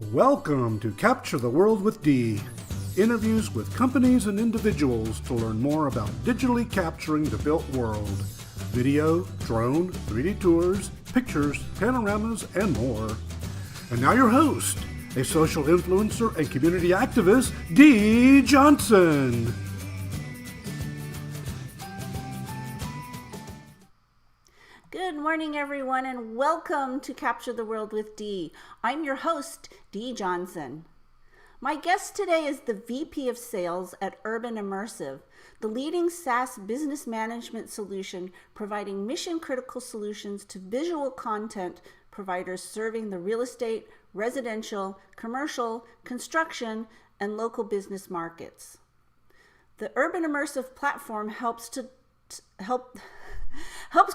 Welcome to Capture the World with Dee. Interviews with companies and individuals to learn more about digitally capturing the built world. Video, drone, 3D tours, pictures, panoramas, and more. And now your host, a social influencer and community activist, Dee Johnson. Good morning, everyone, and welcome to Capture the World with Dee. I'm your host, Dee Johnson. My guest today is the VP of Sales at Urbanimmersive, the leading SaaS business management solution providing mission-critical solutions to visual content providers serving the real estate, residential, commercial, construction, and local business markets. The Urbanimmersive platform helps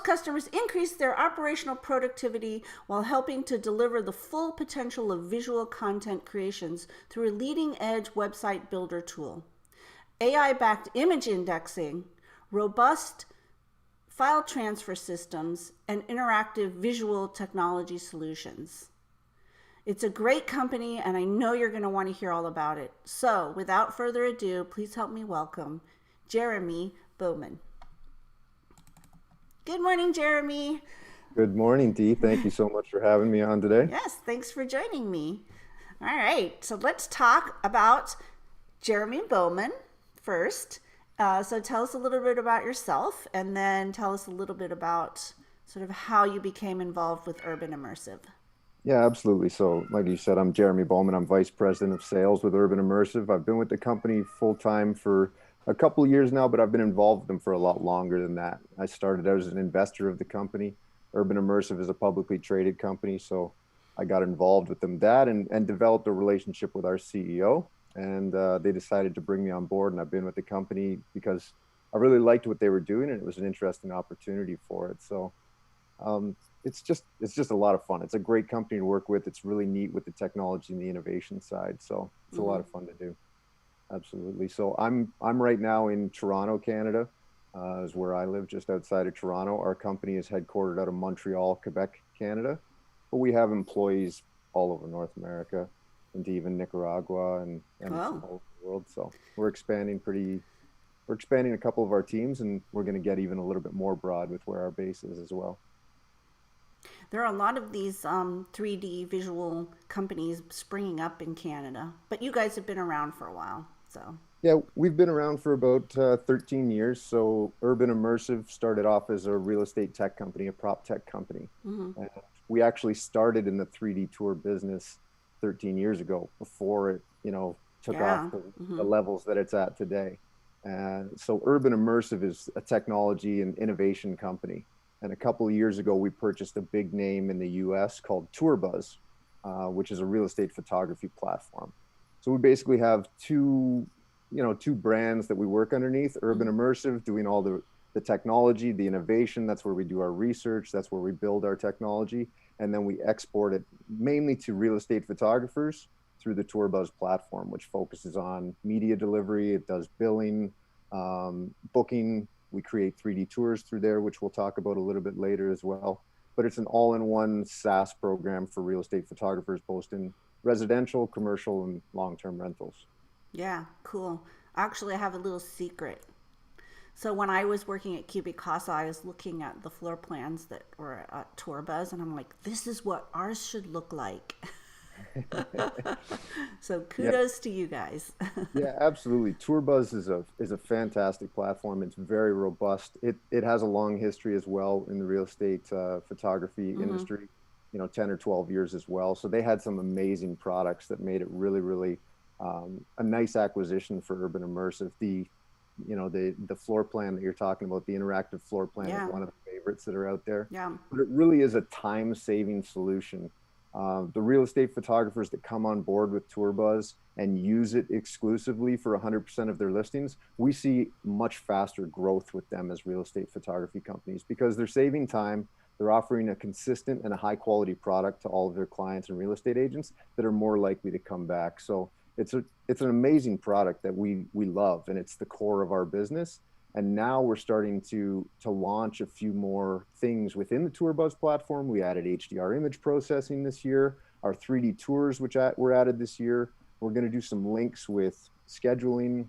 customers increase their operational productivity while helping to deliver the full potential of visual content creations through a leading-edge website builder tool, AI-backed image indexing, robust file transfer systems, and interactive visual technology solutions. It's a great company, and I know you're going to want to hear all about it. So, without further ado, please help me welcome Jeremy Bowman. Good morning, Jeremy. Good morning, Dee. Thank you so much for having me on today. Yes, thanks for joining me. All right, so let's talk about Jeremy Bowman first. So tell us a little bit about yourself, and then tell us a little bit about sort of how you became involved with Urbanimmersive. Yeah, absolutely. So, like you said, I'm Jeremy Bowman. I'm Vice President of Sales with Urbanimmersive. I've been with the company full-time for a couple of years now, but I've been involved with them for a lot longer than that. I started out as an investor of the company. Urbanimmersive is a publicly traded company, so I got involved with them and developed a relationship with our CEO. And they decided to bring me on board, and I've been with the company because I really liked what they were doing, and it was an interesting opportunity for it. So it's just a lot of fun. It's a great company to work with. It's really neat with the technology and the innovation side. So it's a lot of fun to do. Absolutely. So I'm right now in Toronto, Canada, is where I live, just outside of Toronto. Our company is headquartered out of Montreal, Quebec, Canada, but we have employees all over North America, and even Nicaragua and all over the world. So we're expanding a couple of our teams, and we're going to get even a little bit more broad with where our base is as well. There are a lot of these 3D visual companies springing up in Canada, but you guys have been around for a while. So yeah, we've been around for about 13 years. So Urbanimmersive started off as a real estate tech company, a prop tech company. And we actually started in the 3D tour business 13 years ago before it, took off to the levels that it's at today. And so Urbanimmersive is a technology and innovation company. And a couple of years ago, we purchased a big name in the US called TourBuzz, which is a real estate photography platform. So we basically have two brands that we work underneath. Urbanimmersive doing all the technology, the innovation. That's where we do our research. That's where we build our technology. And then we export it mainly to real estate photographers through the TourBuzz platform, which focuses on media delivery. It does billing, booking. We create 3D tours through there, which we'll talk about a little bit later as well. But it's an all-in-one SaaS program for real estate photographers, both in residential, commercial, and long-term rentals. Yeah, cool. Actually, I have a little secret. So when I was working at Cubic Casa, I was looking at the floor plans that were at TourBuzz, and I'm like, this is what ours should look like. So kudos to you guys. Yeah, absolutely. TourBuzz is a fantastic platform. It's very robust. It has a long history as well in the real estate photography industry, 10 or 12 years as well. So they had some amazing products that made it really, really a nice acquisition for Urbanimmersive. The floor plan that you're talking about, the interactive floor plan, is one of the favorites that are out there. Yeah. But it really is a time-saving solution. The real estate photographers that come on board with TourBuzz and use it exclusively for 100% of their listings, we see much faster growth with them as real estate photography companies because they're saving time. They're offering a consistent and a high quality product to all of their clients and real estate agents that are more likely to come back. So it's an amazing product that we love, and it's the core of our business. And now we're starting to launch a few more things within the TourBuzz platform. We added HDR image processing this year. Our 3D tours, which were added this year. We're going to do some links with scheduling,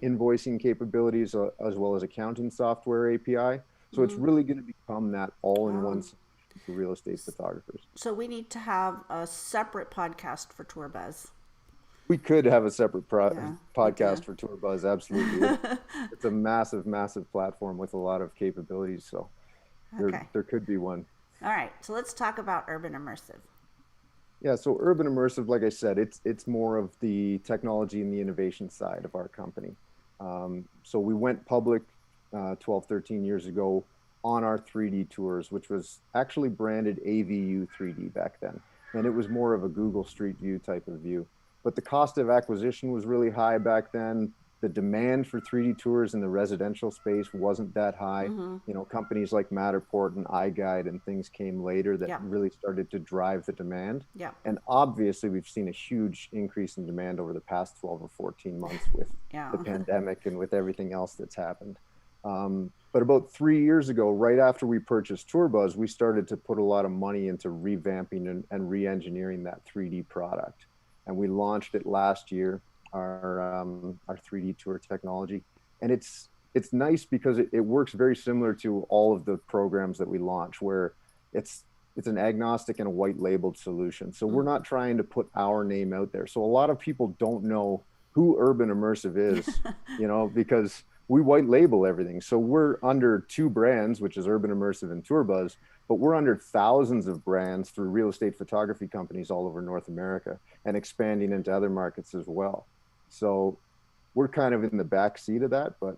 invoicing capabilities, as well as accounting software API. So it's really going to become that all-in-one solution for real estate photographers. So we need to have a separate podcast for TourBuzz. We could have a separate podcast for TourBuzz. Absolutely. It's a massive, massive platform with a lot of capabilities. So there could be one. All right. So let's talk about Urbanimmersive. Yeah. So Urbanimmersive, like I said, it's more of the technology and the innovation side of our company. So we went public 12, 13 years ago on our 3D tours, which was actually branded AVU 3D back then. And it was more of a Google Street View type of view. But the cost of acquisition was really high back then. The demand for 3D tours in the residential space wasn't that high. You know, companies like Matterport and iGuide and things came later that really started to drive the demand. And obviously, we've seen a huge increase in demand over the past 12 or 14 months with the pandemic and with everything else that's happened. But about 3 years ago, right after we purchased TourBuzz, we started to put a lot of money into revamping and re-engineering that 3D product. And we launched it last year, our 3D tour technology. And it's nice because it works very similar to all of the programs that we launch, where it's an agnostic and a white labeled solution. So we're not trying to put our name out there. So a lot of people don't know who Urbanimmersive is, you know, because we white label everything. So we're under two brands, which is Urbanimmersive and TourBuzz, but we're under thousands of brands through real estate photography companies all over North America and expanding into other markets as well. So we're kind of in the back seat of that, but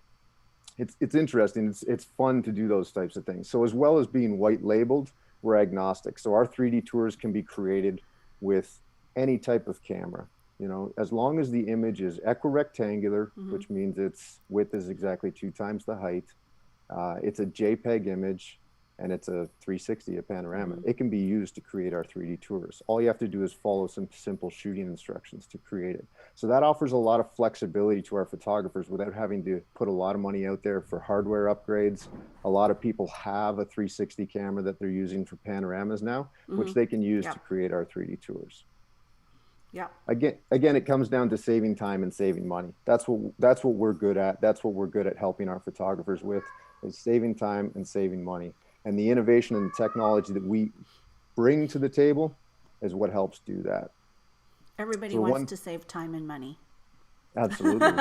it's interesting. It's fun to do those types of things. So as well as being white labeled, we're agnostic. So our 3D tours can be created with any type of camera. You know, as long as the image is equirectangular, which means its width is exactly 2 times the height, it's a JPEG image, and it's a 360, a panorama. It can be used to create our 3D tours. All you have to do is follow some simple shooting instructions to create it. So that offers a lot of flexibility to our photographers without having to put a lot of money out there for hardware upgrades. A lot of people have a 360 camera that they're using for panoramas now, which they can use to create our 3D tours. Again, it comes down to saving time and saving money. That's what we're good at. That's what we're good at helping our photographers with, is saving time and saving money. And the innovation and the technology that we bring to the table is what helps do that. Everybody wants to save time and money. Absolutely.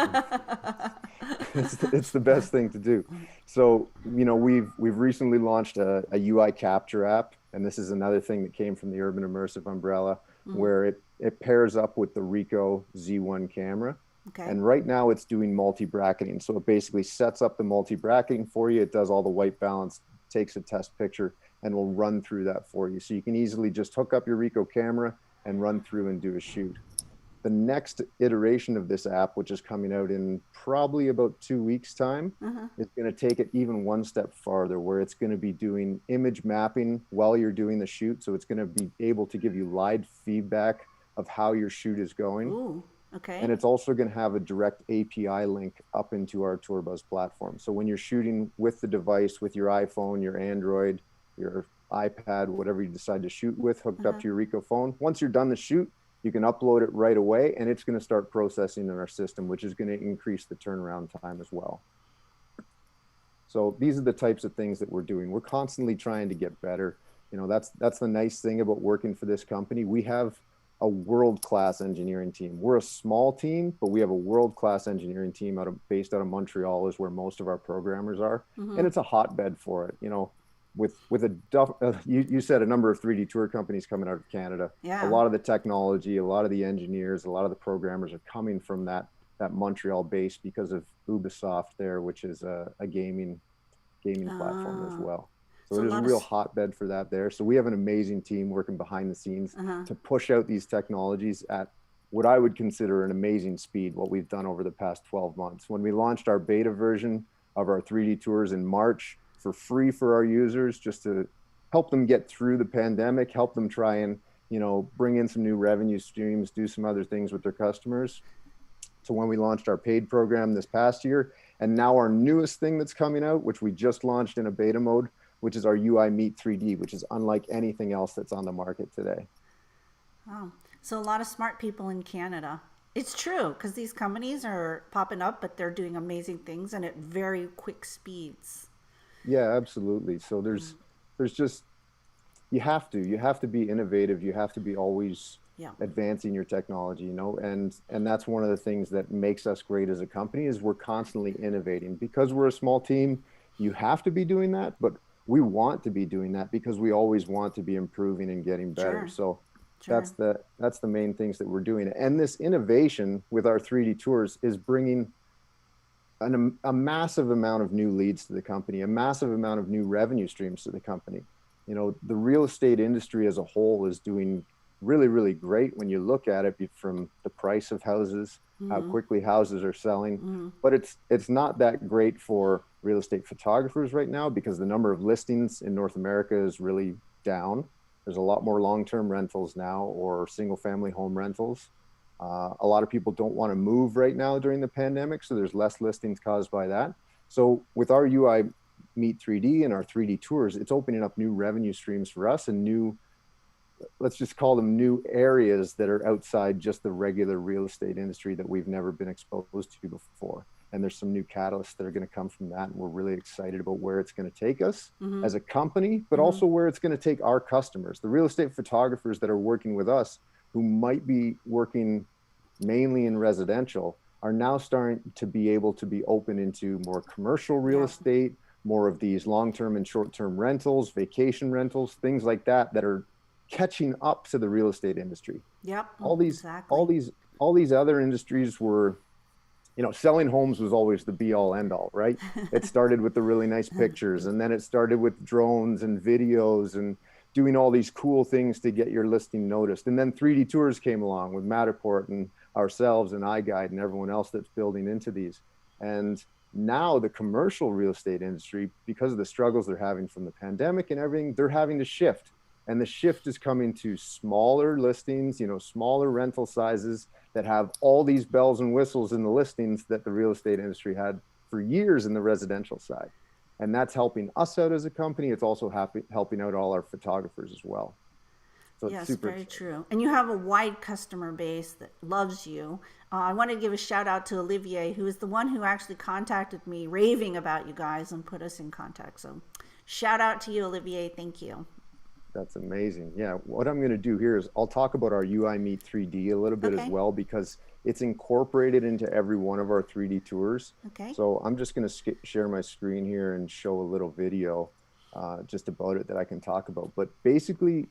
It's the best thing to do. So, you know, we've recently launched a UI capture app, and this is another thing that came from the Urbanimmersive umbrella, where it pairs up with the Ricoh Z1 camera. And right now it's doing multi-bracketing. So it basically sets up the multi-bracketing for you. It does all the white balance, takes a test picture, and will run through that for you. So you can easily just hook up your Ricoh camera and run through and do a shoot. The next iteration of this app, which is coming out in probably about 2 weeks' time, is going to take it even one step farther, where it's going to be doing image mapping while you're doing the shoot. So it's going to be able to give you live feedback of how your shoot is going. Ooh, okay. And it's also going to have a direct API link up into our TourBuzz platform. So when you're shooting with the device, with your iPhone, your Android, your iPad, whatever you decide to shoot with, hooked up to your Ricoh phone, once you're done the shoot, you can upload it right away, and it's going to start processing in our system, which is going to increase the turnaround time as well. So these are the types of things that we're doing. We're constantly trying to get better. You know, that's the nice thing about working for this company. We have a world-class engineering team. We're a small team, but we have a world-class engineering team based out of Montreal, is where most of our programmers are, and it's a hotbed for it. You know, you said a number of 3D tour companies coming out of Canada. A lot of the technology, a lot of the engineers, a lot of the programmers are coming from that Montreal base because of Ubisoft there, which is a gaming platform as well. So there's a real hotbed for that there. So we have an amazing team working behind the scenes to push out these technologies at what I would consider an amazing speed, what we've done over the past 12 months. When we launched our beta version of our 3D tours in March for free for our users, just to help them get through the pandemic, help them try and, you know, bring in some new revenue streams, do some other things with their customers. to when we launched our paid program this past year. And now our newest thing that's coming out, which we just launched in a beta mode, which is our UI Meet 3D, which is unlike anything else that's on the market today. Wow. So a lot of smart people in Canada. It's true, because these companies are popping up, but they're doing amazing things and at very quick speeds. Yeah, absolutely. So there's just, you have to be innovative. You have to be always advancing your technology, you know, and that's one of the things that makes us great as a company is we're constantly innovating. Because we're a small team, you have to be doing that, but we want to be doing that because we always want to be improving and getting better. So that's the main things that we're doing. And this innovation with our 3D tours is bringing a massive amount of new leads to the company, a massive amount of new revenue streams to the company. You know, the real estate industry as a whole is doing really, really great when you look at it from the price of houses, how quickly houses are selling. But it's not that great for real estate photographers right now because the number of listings in North America is really down. There's a lot more long-term rentals now or single-family home rentals. A lot of people don't want to move right now during the pandemic, so there's less listings caused by that. So with our UI Meet 3D and our 3D tours, it's opening up new revenue streams for us and new, let's just call them new areas that are outside just the regular real estate industry that we've never been exposed to before. And there's some new catalysts that are going to come from that. And we're really excited about where it's going to take us as a company, but also where it's going to take our customers, the real estate photographers that are working with us, who might be working mainly in residential, are now starting to be able to be open into more commercial real estate, more of these long-term and short-term rentals, vacation rentals, things like that, that are catching up to the real estate industry. All these other industries were, you know, selling homes was always the be all end all, right? It started with the really nice pictures, and then it started with drones and videos and doing all these cool things to get your listing noticed. And then 3D tours came along with Matterport and ourselves and iGuide and everyone else that's building into these. And now the commercial real estate industry, because of the struggles they're having from the pandemic and everything, they're having to shift. And the shift is coming to smaller listings, you know, smaller rental sizes that have all these bells and whistles in the listings that the real estate industry had for years in the residential side. And that's helping us out as a company. It's also helping out all our photographers as well. So yes, it's super very true. And you have a wide customer base that loves you. I want to give a shout out to Olivier, who is the one who actually contacted me raving about you guys and put us in contact. So shout out to you, Olivier. Thank you. That's amazing. Yeah. What I'm going to do here is I'll talk about our UI Meet 3D a little bit as well, because it's incorporated into every one of our 3D tours. So I'm just going to share my screen here and show a little video just about it that I can talk about. But basically,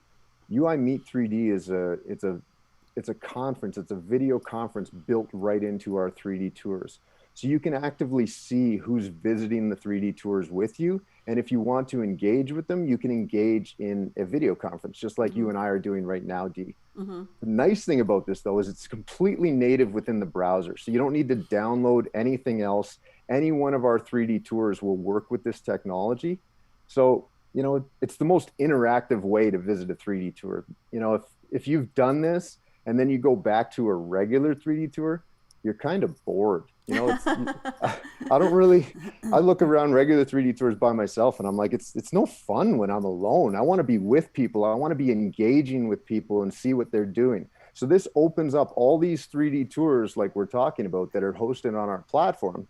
UI Meet 3D is it's a conference. It's a video conference built right into our 3D tours. So you can actively see who's visiting the 3D tours with you. And if you want to engage with them, you can engage in a video conference, just like you and I are doing right now, Dee. The nice thing about this, though, is it's completely native within the browser. So you don't need to download anything else. Any one of our 3D tours will work with this technology. So, you know, it's the most interactive way to visit a 3D tour. You know, if you've done this and then you go back to a regular 3D tour, you're kind of bored. You know, I look around regular 3D tours by myself and I'm like, it's no fun when I'm alone. I want to be with people. I want to be engaging with people and see what they're doing. So this opens up all these 3D tours like we're talking about that are hosted on our platform.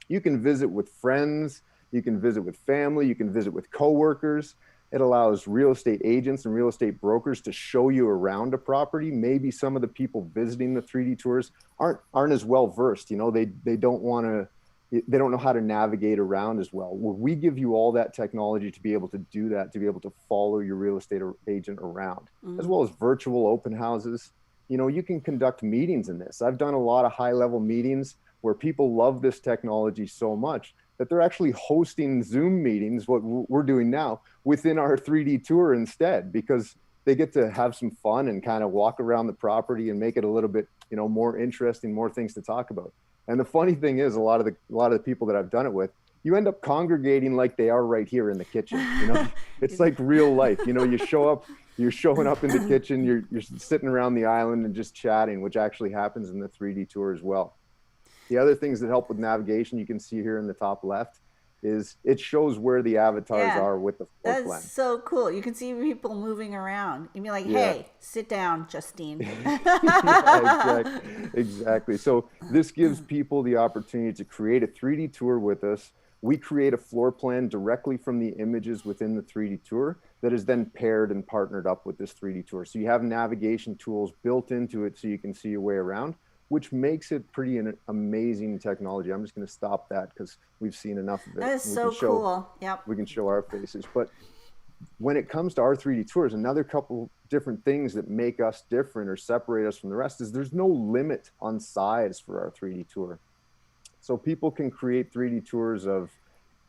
You can visit with friends, you can visit with family, you can visit with coworkers. It allows real estate agents and real estate brokers to show you around a property. Maybe some of the people visiting the 3D tours aren't as well versed. You know, they don't know how to navigate around as well. Well, we give you all that technology to be able to do that, to be able to follow your real estate agent around, as well as virtual open houses. You know, you can conduct meetings in this. I've done a lot of high-level meetings where people love this technology so much that they're actually hosting Zoom meetings, what we're doing now, within our 3D tour instead, because they get to have some fun and kind of walk around the property and make it a little bit, you know, more interesting, more things to talk about. And the funny thing is, a lot of the people that I've done it with, you end up congregating like they are right here in the kitchen. You know, it's like real life. You know, you're showing up in the kitchen, you're sitting around the island and just chatting, which actually happens in the 3D tour as well. The other things that help with navigation, you can see here in the top left, is it shows where the avatars are with the floor That's plan. so cool. You can see people moving around. You'd be like, hey, sit down, Justine. Yeah, exactly. So this gives people the opportunity to create a 3D tour with us. We create a floor plan directly from the images within the 3D tour that is then paired and partnered up with this 3D tour. So you have navigation tools built into it so you can see your way around, which makes it pretty an amazing technology. I'm just going to stop that because we've seen enough of it. That is so cool. Yep. We can show our faces. But when it comes to our 3D tours, another couple different things that make us different or separate us from the rest is there's no limit on size for our 3D tour. So people can create 3D tours of,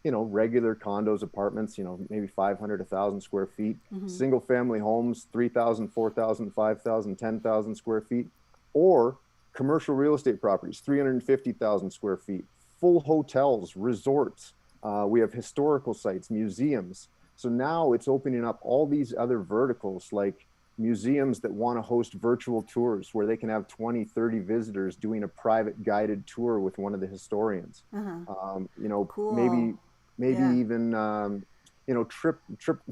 regular condos, apartments, maybe 500, 1,000 square feet, single family homes, 3,000, 4,000, 5,000, 10,000 square feet, or commercial real estate properties, 350,000 square feet, full hotels, resorts. We have historical sites, museums. So now it's opening up all these other verticals, like museums that want to host virtual tours where they can have 20, 30 visitors doing a private guided tour with one of the historians. Cool. Maybe even, trip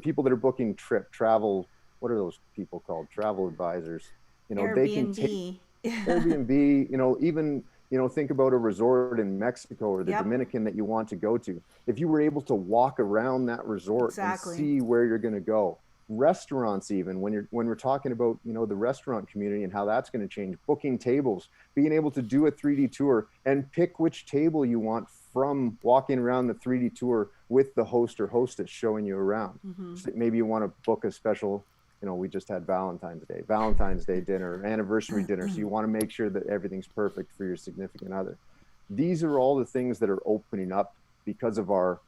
people that are booking travel. What are those people called? Travel advisors. Airbnb. They can take Airbnb, even, think about a resort in Mexico or the Dominican that you want to go to. If you were able to walk around that resort and see where you're going to go. Restaurants, even when we're talking about, the restaurant community and how that's going to change, booking tables, being able to do a 3D tour and pick which table you want from walking around the 3D tour with the host or hostess showing you around. So maybe you want to book a special, we just had Valentine's Day dinner, anniversary dinner. So you want to make sure that everything's perfect for your significant other. These are all the things that are opening up because of our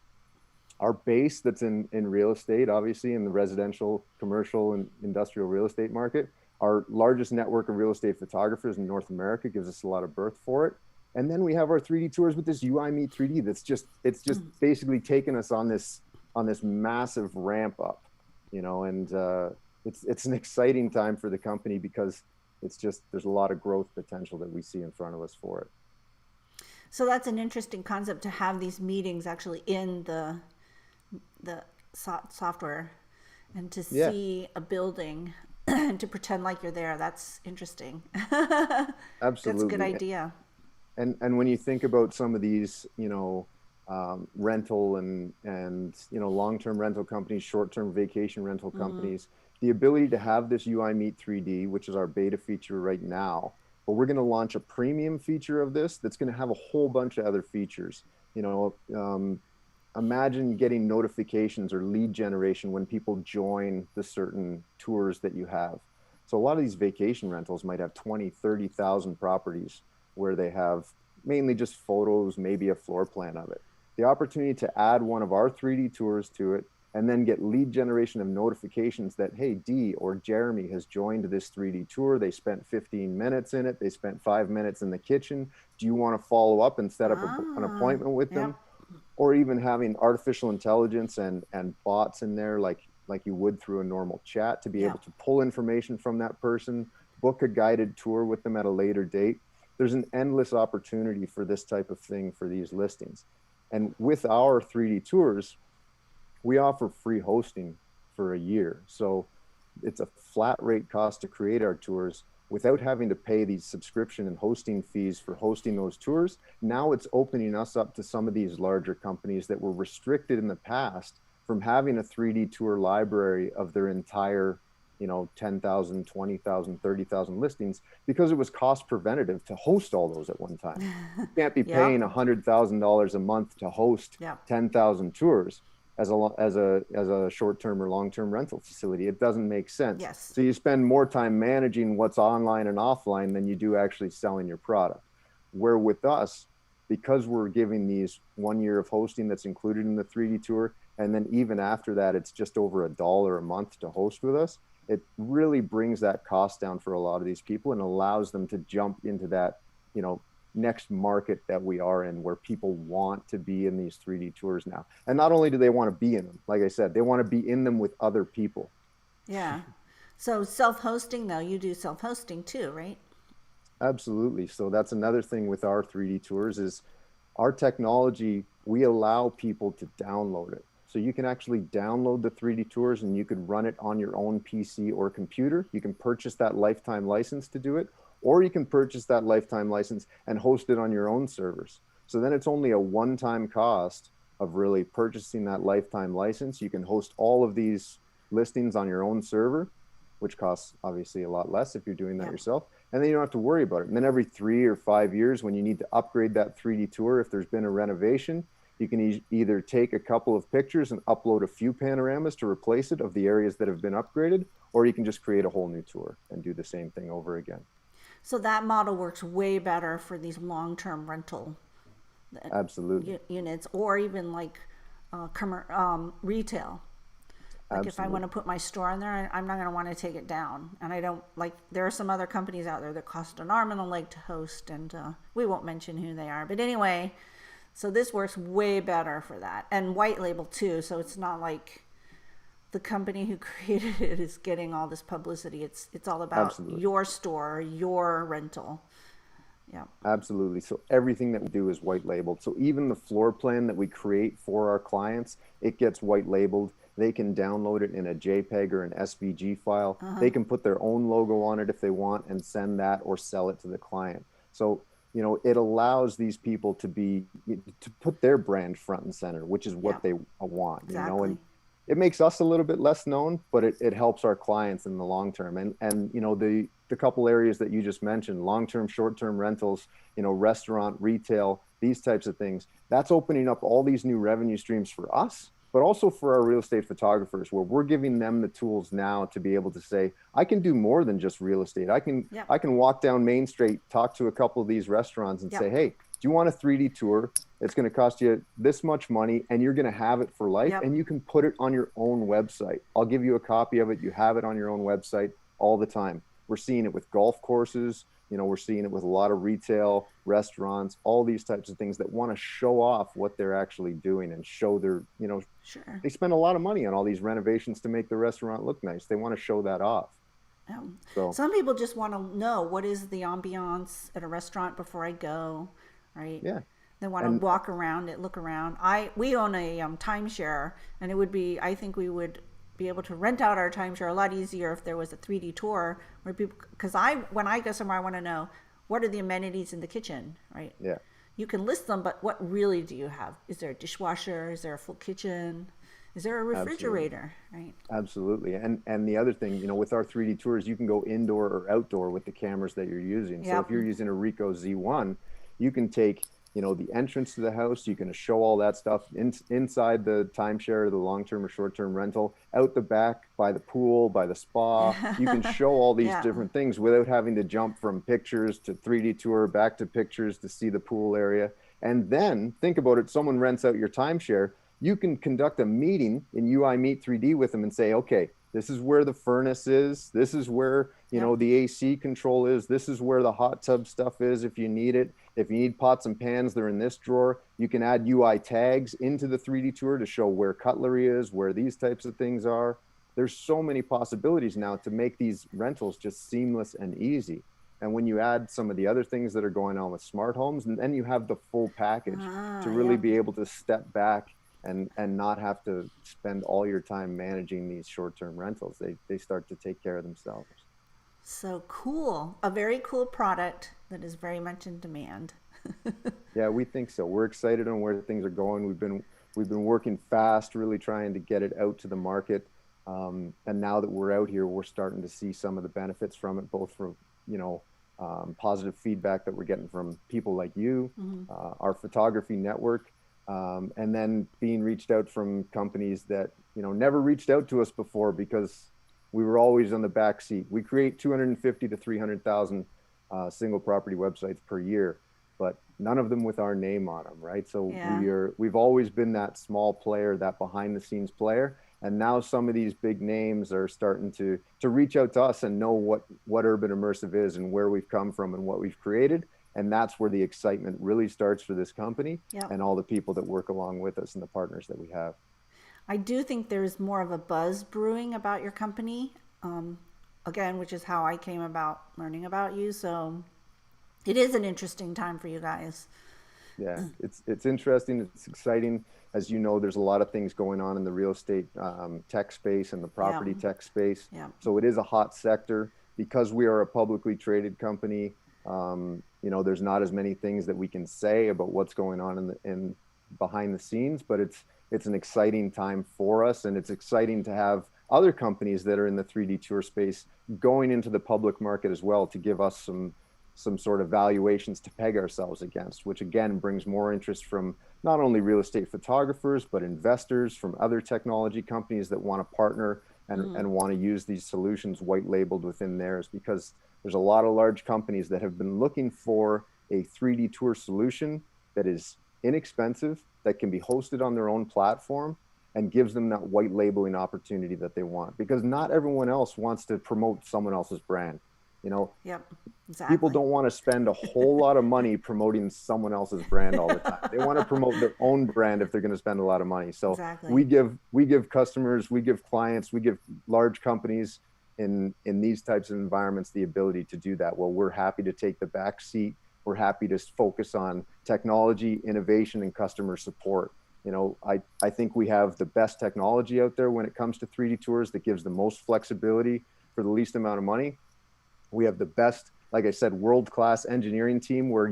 base that's in real estate, obviously in the residential, commercial, and industrial real estate market. Our largest network of real estate photographers in North America gives us a lot of berth for it. And then we have our 3D tours with this UI Meet 3D it's just basically taken us on this massive ramp up, and it's an exciting time for the company because there's a lot of growth potential that we see in front of us for it. So that's an interesting concept to have these meetings actually in the software and to see a building and to pretend like you're there. That's interesting. Absolutely. That's a good idea. And when you think about some of these, rental and long-term rental companies, short-term vacation rental companies, the ability to have this UI Meet 3D, which is our beta feature right now, but we're going to launch a premium feature of this that's going to have a whole bunch of other features. Imagine getting notifications or lead generation when people join the certain tours that you have. So a lot of these vacation rentals might have 20, 30,000 properties where they have mainly just photos, maybe a floor plan of it. The opportunity to add one of our 3D tours to it and then get lead generation of notifications that, hey, Dee or Jeremy has joined this 3D tour. They spent 15 minutes in it. They spent 5 minutes in the kitchen. Do you want to follow up and set up an appointment with them? Or even having artificial intelligence and bots in there like you would through a normal chat to be able to pull information from that person, book a guided tour with them at a later date. There's an endless opportunity for this type of thing for these listings. And with our 3D tours, we offer free hosting for a year. So it's a flat rate cost to create our tours without having to pay these subscription and hosting fees for hosting those tours. Now it's opening us up to some of these larger companies that were restricted in the past from having a 3D tour library of their entire 10,000, 20,000, 30,000 listings because it was cost preventative to host all those at one time. You can't be paying $100,000 a month to host 10,000 tours as a short-term or long-term rental facility. It doesn't make sense. Yes. So you spend more time managing what's online and offline than you do actually selling your product. Where with us, because we're giving these 1 year of hosting that's included in the 3D tour, and then even after that, it's just over $1 a month to host with us. It really brings that cost down for a lot of these people and allows them to jump into that, next market that we are in, where people want to be in these 3D tours now. And not only do they want to be in them, like I said, they want to be in them with other people. Yeah. So self-hosting though, you do self-hosting too, right? Absolutely. So that's another thing with our 3D tours is our technology, we allow people to download it. So you can actually download the 3D tours and you can run it on your own PC or computer. You can purchase that lifetime license to do it, or you can purchase that lifetime license and host it on your own servers. So then it's only a one-time cost of really purchasing that lifetime license. You can host all of these listings on your own server, which costs obviously a lot less if you're doing that yourself. And then you don't have to worry about it. And then every 3 or 5 years, when you need to upgrade that 3D tour, if there's been a renovation, you can either take a couple of pictures and upload a few panoramas to replace it of the areas that have been upgraded, or you can just create a whole new tour and do the same thing over again. So that model works way better for these long-term rental Absolutely. units, or even like retail. Like if I want to put my store on there, I'm not going to want to take it down. And I don't like, there are some other companies out there that cost an arm and a leg to host, and we won't mention who they are. But anyway, so this works way better for that. And white label too. So it's not like the company who created it is getting all this publicity. It's all about your store, your rental. Yeah. Absolutely. So everything that we do is white labeled. So even the floor plan that we create for our clients, it gets white labeled. They can download it in a JPEG or an SVG file. They can put their own logo on it if they want and send that or sell it to the client. So, you know, it allows these people to put their brand front and center, which is what they want, you know, and it makes us a little bit less known, but it helps our clients in the long term. And you know, the couple areas that you just mentioned, long-term, short-term rentals, you know, restaurant, retail, these types of things, that's opening up all these new revenue streams for us, but also for our real estate photographers, where we're giving them the tools now to be able to say, I can do more than just real estate. I can walk down Main Street, talk to a couple of these restaurants and say, hey, do you want a 3D tour? It's going to cost you this much money and you're going to have it for life, and you can put it on your own website. I'll give you a copy of it. You have it on your own website all the time. We're seeing it with golf courses. You know, we're seeing it with a lot of retail, restaurants, all these types of things that want to show off what they're actually doing and show their, you know, they spend a lot of money on all these renovations to make the restaurant look nice. They want to show that off. So some people just want to know, what is the ambiance at a restaurant before I go, right? Yeah. They want to walk around it, look around. We own a timeshare, and it would be, I think we would be able to rent out our timeshare a lot easier if there was a 3D tour where people, because when I go somewhere, I want to know, what are the amenities in the kitchen, right? Yeah. You can list them, but what really do you have? Is there a dishwasher? Is there a full kitchen? Is there a refrigerator? Absolutely. Right. Absolutely. And the other thing, you know, with our 3D tours, you can go indoor or outdoor with the cameras that you're using. So if you're using a Ricoh Z1, you can take, you know, the entrance to the house, you can show all that stuff inside the timeshare, the long-term or short-term rental, out the back by the pool, by the spa. You can show all these different things without having to jump from pictures to 3D tour, back to pictures to see the pool area. And then think about it, someone rents out your timeshare, you can conduct a meeting in UI Meet 3D with them and say, okay, this is where the furnace is. This is where, you know, the AC control is. This is where the hot tub stuff is if you need it. If you need pots and pans, they're in this drawer. You can add UI tags into the 3D tour to show where cutlery is, where these types of things are. There's so many possibilities now to make these rentals just seamless and easy. And when you add some of the other things that are going on with smart homes, and then you have the full package to really be able to step back and not have to spend all your time managing these short-term rentals. They start to take care of themselves. So cool. A very cool product that is very much in demand. Yeah, we think so. We're excited on where things are going. We've been working fast, really trying to get it out to the market. And now that we're out here, we're starting to see some of the benefits from it, both from, you know, positive feedback that we're getting from people like you, our photography network, and then being reached out from companies that, you know, never reached out to us before because we were always on the back seat. We create 250 to 300,000 single property websites per year, but none of them with our name on them, right? So we've always been that small player, that behind the scenes player. And now some of these big names are starting to reach out to us and know what Urban Immersive is and where we've come from and what we've created. And that's where the excitement really starts for this company and all the people that work along with us and the partners that we have. I do think there's more of a buzz brewing about your company, again, which is how I came about learning about you. So It is an interesting time for you guys. Yeah, it's interesting. It's exciting. As you know, there's a lot of things going on in the real estate tech space and the Yeah. property tech space. Yeah. So it is a hot sector because we are a publicly traded company. There's not as many things that we can say about what's going on in behind the scenes, but it's an exciting time for us, and it's exciting to have other companies that are in the 3D tour space going into the public market as well to give us some sort of valuations to peg ourselves against, which again brings more interest from not only real estate photographers, but investors from other technology companies that want to partner and want to use these solutions white labeled within theirs, because there's a lot of large companies that have been looking for a 3D tour solution that is inexpensive, that can be hosted on their own platform, and gives them that white labeling opportunity that they want, because not everyone else wants to promote someone else's brand. Yep, exactly. People don't want to spend a whole lot of money promoting someone else's brand all the time. They want to promote their own brand if they're going to spend a lot of money. So exactly. we give customers, we give clients, we give large companies in these types of environments the ability to do that. Well, we're happy to take the back seat. We're happy to focus on technology, innovation, and customer support. I think we have the best technology out there when it comes to 3D tours that gives the most flexibility for the least amount of money. We have the best, like I said, world-class engineering team where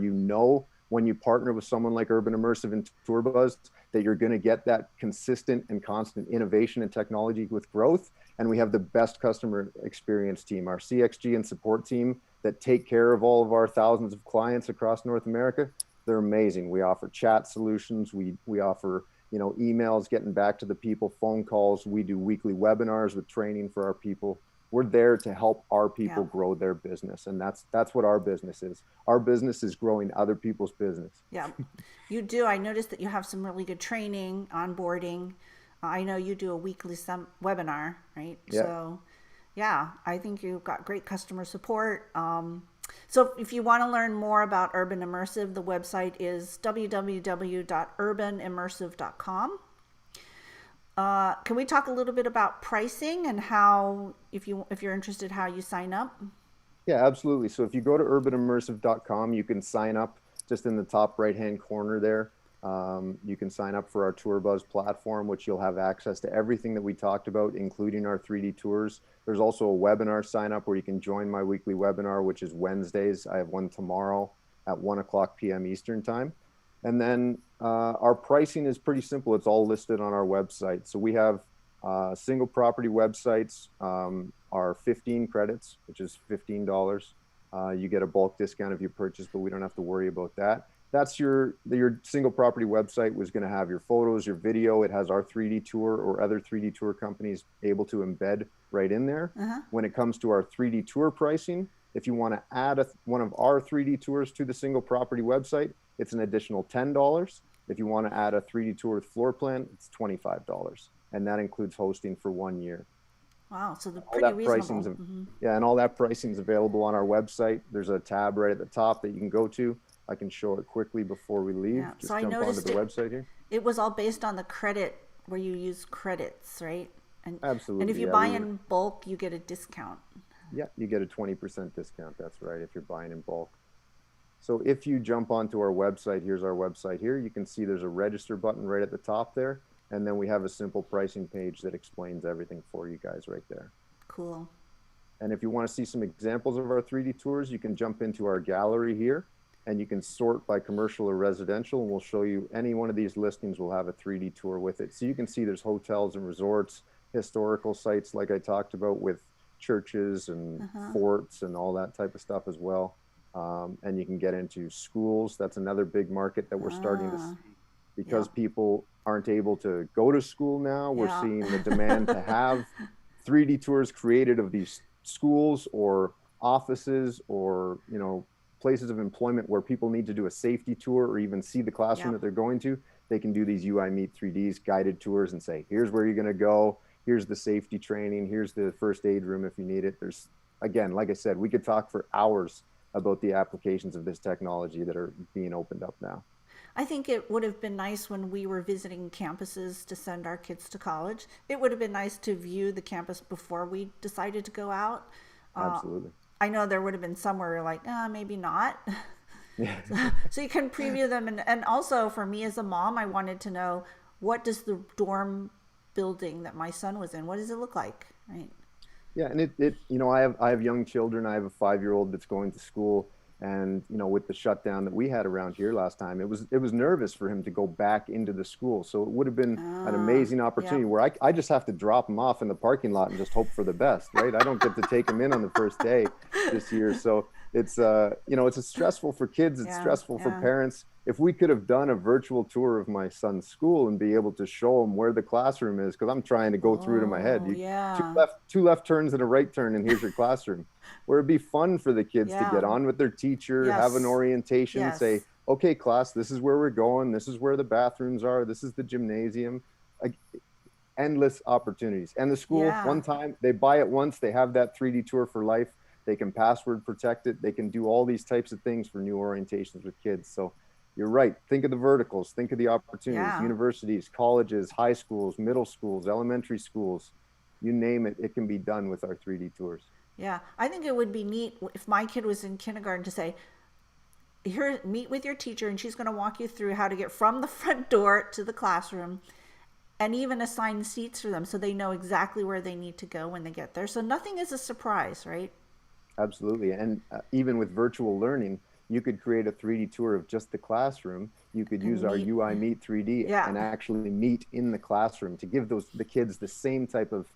when you partner with someone like Urbanimmersive and TourBuzz that you're going to get that consistent and constant innovation and technology with growth. And we have the best customer experience team, our CXG and support team that take care of all of our thousands of clients across North America. They're amazing. We offer chat solutions. We offer, emails, getting back to the people, phone calls. We do weekly webinars with training for our people. We're there to help our people grow their business. And that's what our business is. Our business is growing other people's business. Yeah, you do. I noticed that you have some really good training, onboarding. I know you do a weekly webinar, right? Yeah. So, yeah, I think you've got great customer support. So if you want to learn more about Urbanimmersive, the website is www.urbanimmersive.com. Can we talk a little bit about pricing and how, if you're interested, how you sign up? Yeah, absolutely. So if you go to urbanimmersive.com, you can sign up just in the top right-hand corner there. You can sign up for our TourBuzz platform, which you'll have access to everything that we talked about, including our 3D tours. There's also a webinar sign up where you can join my weekly webinar, which is Wednesdays. I have one tomorrow at 1:00 p.m. Eastern time. And then our pricing is pretty simple. It's all listed on our website. So we have single property websites are 15 credits, which is $15. You get a bulk discount if you purchase, but we don't have to worry about that. That's your single property website was going to have your photos, your video. It has our 3D tour or other 3D tour companies able to embed right in there. When it comes to our 3D tour pricing, if you want to add one of our 3D tours to the single property website, it's an additional $10. If you want to add a 3D tour with floor plan, it's $25. And that includes hosting for 1 year. Wow, so they're pretty reasonable. Yeah, and all that pricing is available on our website. There's a tab right at the top that you can go to. I can show it quickly before we leave. Yeah. Just So I jump onto noticed the website here. It was all based on the credit where you use credits, right? And, Absolutely. And if you buy in bulk, you get a discount. Yeah, you get a 20% discount. That's right, if you're buying in bulk. So if you jump onto our website, here's our website here. You can see there's a register button right at the top there. And then we have a simple pricing page that explains everything for you guys right there. Cool. And if you want to see some examples of our 3D tours, you can jump into our gallery here and you can sort by commercial or residential. And we'll show you any one of these listings will have a 3D tour with it. So you can see there's hotels and resorts, historical sites like I talked about with churches and forts and all that type of stuff as well. And you can get into schools. That's another big market that we're starting to see because people aren't able to go to school now. We're seeing the demand to have 3D tours created of these schools or offices or, places of employment where people need to do a safety tour or even see the classroom that they're going to. They can do these UI Meet 3Ds guided tours and say, here's where you're going to go. Here's the safety training. Here's the first aid room if you need it. There's, again, like I said, we could talk for hours about the applications of this technology that are being opened up now. I think it would have been nice when we were visiting campuses to send our kids to college. It would have been nice to view the campus before we decided to go out. Absolutely. I know there would have been some where we're like, maybe not. So you can preview them. And also for me as a mom, I wanted to know, what does the dorm building that my son was in, what does it look like? Right. Yeah, and I have young children. I have a 5-year-old that's going to school, and with the shutdown that we had around here last time, it was nervous for him to go back into the school. So it would have been an amazing Yeah. opportunity where I just have to drop him off in the parking lot and just hope for the best, right? I don't get to take him in on the first day this year, so it's stressful for kids. It's Yeah. stressful for Yeah. parents. If we could have done a virtual tour of my son's school and be able to show him where the classroom is, because I'm trying to go through it in my head. Oh, Two yeah. left, two left turns and a right turn, and here's your classroom. Where it'd be fun for the kids to get Yeah. on with their teacher, have an Yes. orientation, say, Yes. okay, class, this is where we're going. This is where the bathrooms are. This is the gymnasium. Like, endless opportunities. And the school, Yeah. one time, they buy it once, they have that 3D tour for life. They can password protect it. They can do all these types of things for new orientations with kids. So you're right. Think of the verticals, think of the opportunities, Yeah. universities, colleges, high schools, middle schools, elementary schools, you name it, it can be done with our 3D tours. Yeah. I think it would be neat if my kid was in kindergarten to say, here, meet with your teacher, and she's going to walk you through how to get from the front door to the classroom, and even assign seats for them so they know exactly where they need to go when they get there. So nothing is a surprise, right? Absolutely. And even with virtual learning, you could create a 3D tour of just the classroom. You could use And our meet. UI Meet 3D Yeah. and actually meet in the classroom to give the kids the same type of,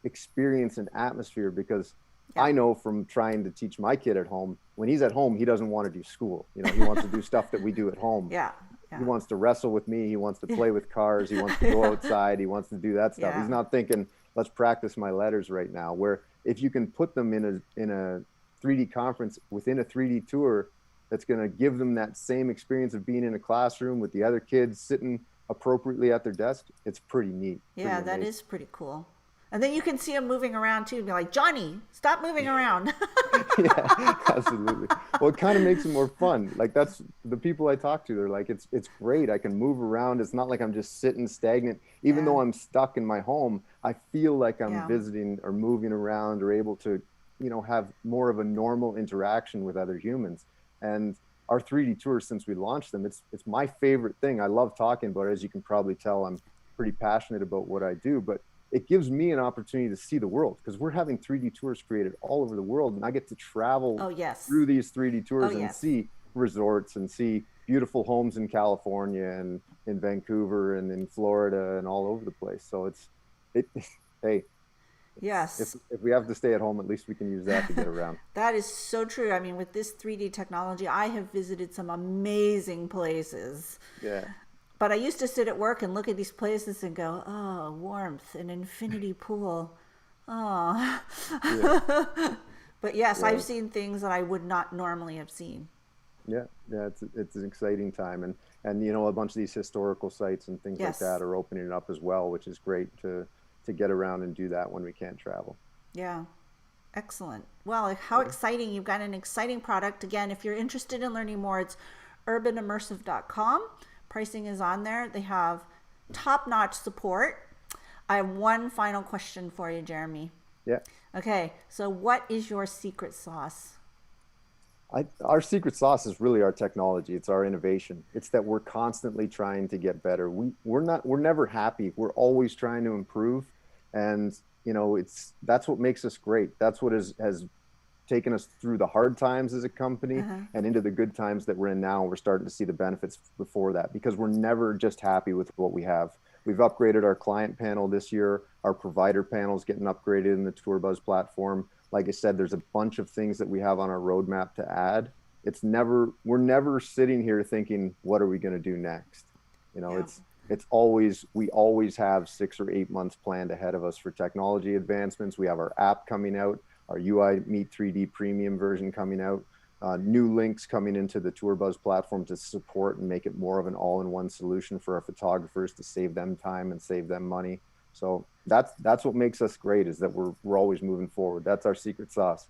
experience and atmosphere. Because Yeah. I know from trying to teach my kid at home, when he's at home, he doesn't want to do school. He wants to do stuff that we do at home. Yeah. He Yeah. wants to wrestle with me. He wants to play with cars. He wants to go outside. He wants to do that stuff. Yeah. He's not thinking, let's practice my letters right now. Where if you can put them in a 3D conference within a 3D tour, that's going to give them that same experience of being in a classroom with the other kids sitting appropriately at their desk, it's pretty neat. Yeah, Pretty that amazing. is pretty cool. And then you can see them moving around too and be like, Johnny, stop moving around. Yeah, absolutely. Well, it kind of makes it more fun. Like, that's the people I talk to. They're like, it's great. I can move around. It's not like I'm just sitting stagnant. Even Yeah. though I'm stuck in my home, I feel like I'm Yeah. visiting or moving around or able to, have more of a normal interaction with other humans. And our 3D tours, since we launched them, it's my favorite thing. I love talking about it. As you can probably tell, I'm pretty passionate about what I do, but it gives me an opportunity to see the world, because we're having 3D tours created all over the world, and I get to travel Oh, yes. through these 3D tours Oh, and yes. see resorts and see beautiful homes in California and in Vancouver and in Florida and all over the place. So hey, Yes. if we have to stay at home, at least we can use that to get around. That is so true. I mean, with this 3D technology, I have visited some amazing places. Yeah. But I used to sit at work and look at these places and go, oh, warmth, an infinity pool. Oh. Yeah. But yes, Yeah. I've seen things that I would not normally have seen. Yeah, it's an exciting time, and a bunch of these historical sites and things like Yes. that are opening it up as well, which is great to get around and do that when we can't travel. Yeah. Excellent. Well, how exciting. You've got an exciting product. Again, if you're interested in learning more, it's urbanimmersive.com. Pricing is on there. They have top-notch support. I have one final question for you, Jeremy. Yeah. Okay, so what is your secret sauce? Our secret sauce is really our technology. It's our innovation. It's that we're constantly trying to get better. We're never happy. We're always trying to improve. And that's what makes us great. That's what has taken us through the hard times as a company and into the good times that we're in now. We're starting to see the benefits before that, because we're never just happy with what we have. We've upgraded our client panel this year. Our provider panel is getting upgraded in the TourBuzz platform. Like I said, there's a bunch of things that we have on our roadmap to add. We're never sitting here thinking, what are we going to do next? Yeah. It's always, we always have 6 or 8 months planned ahead of us for technology advancements. We have our app coming out, our UI Meet 3D premium version coming out, new links coming into the TourBuzz platform to support and make it more of an all-in-one solution for our photographers to save them time and save them money. So that's what makes us great, is that we're always moving forward. That's our secret sauce.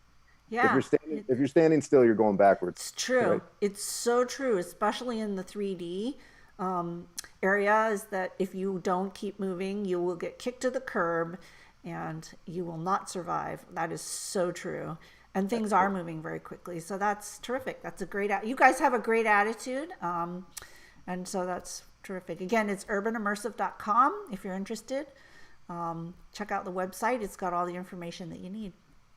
Yeah. If you're standing still, you're going backwards. It's true. Right? It's so true, especially in the 3D area, is that if you don't keep moving, you will get kicked to the curb and you will not survive. That is so true. And things are moving very quickly. So that's terrific. That's a great, you guys have a great attitude. And so that's terrific. Again, it's urbanimmersive.com if you're interested. Check out the website. It's got all the information that you need.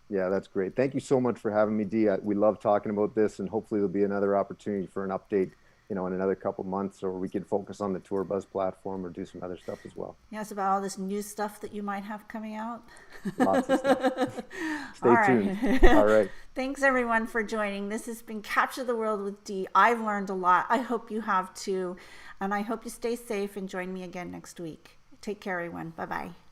Yeah, that's great. Thank you so much for having me, Dee. We love talking about this, and hopefully there'll be another opportunity for an update, in another couple months, or we could focus on the Tour Buzz platform or do some other stuff as well. Yes, about all this new stuff that you might have coming out. Lots of stuff. Stay tuned. All right. Thanks everyone for joining. This has been Capture the World with Dee. I've learned a lot. I hope you have too. And I hope you stay safe and join me again next week. Take care, everyone. Bye-bye.